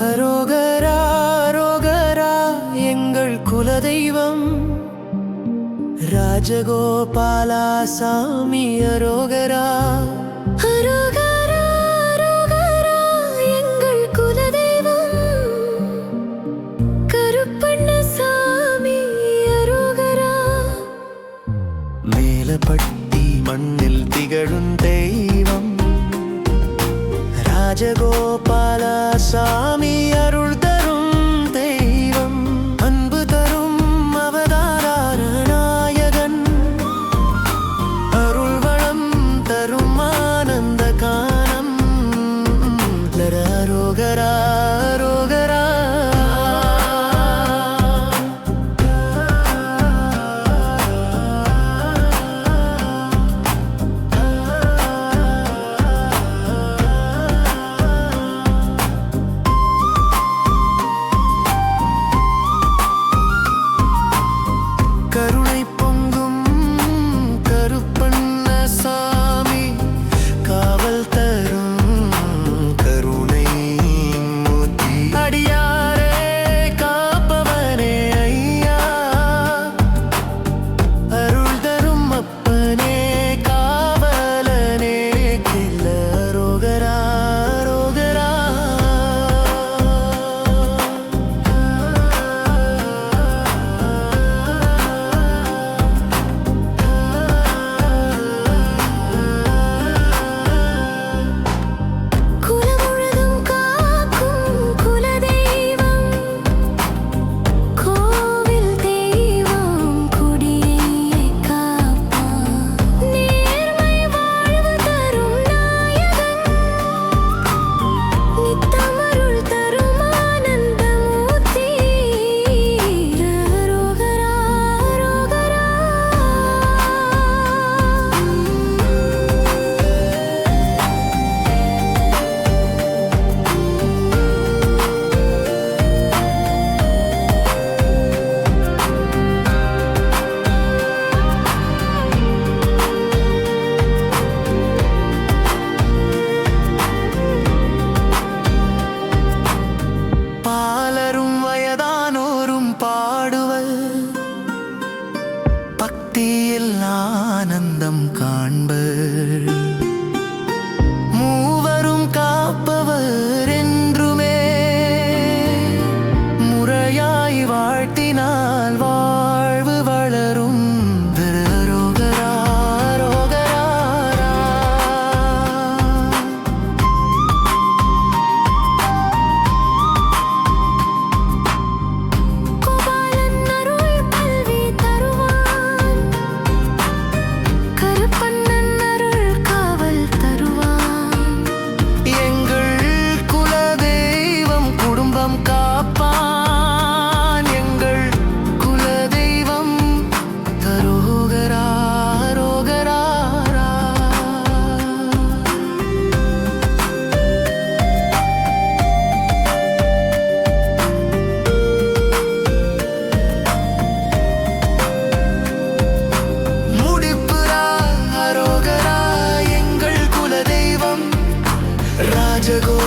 அரோகரா அரோகரா எங்கள் குலதெய்வம் ராஜகோபாலா சாமி அரோகரா. அரோகரா அரோகரா எங்கள் குலதெய்வம் கருப்பண்ணசாமி அரோகரா. மேலப்பட்டி மண்ணில் திகழும் தெய்வம் ராஜகோபாலா சாமி அருள் தரும் தெய்வம். அன்பு தரும் அவதார நாயகன் அருள் வளம் தரும் ஆனந்த கானம். அரோகரா அரோகரா. கருணை பொங்கும் கருப்பண்ணசாமி காவல் தரும் கருணை மூர்த்தி. அடியாரே காப்பவனே ஐயா அருள் தரும் அப்பனே காவலனே கில்ல. அரோகரா அரோகரா. குலமுழுதும் காக்கும் குலதெய்வம் கோவில் தெய்வம் குடியை காப்பான். நேர்மை வாழ்வு தரும் நாயகன் நித்தமருள் தரும் ஆனந்தமூர்த்தி. அரோகரா அரோகரா. பாலரும் வயதானோரும் பாடுவர் பக்தியில் ஆனந்தம் காண்பர். மூவரும் காப்பவர் என்றுமே முறையாய் வாழ்த்தினால் வாழ்வு வளரும். அரோகரா அரோகரா. கோபாலன் அருள் கல்வி தருவான். கருப்பண்ணன் அருள் காவல் தருவான். எங்கள் குலதெய்வம் குடும்பம் காப்பான். எங்கள் குலதெய்வம் அரோகரா அரோகரா. முடிப்புரா அரோகரா எங்கள் குலதெய்வம் ராஜகோ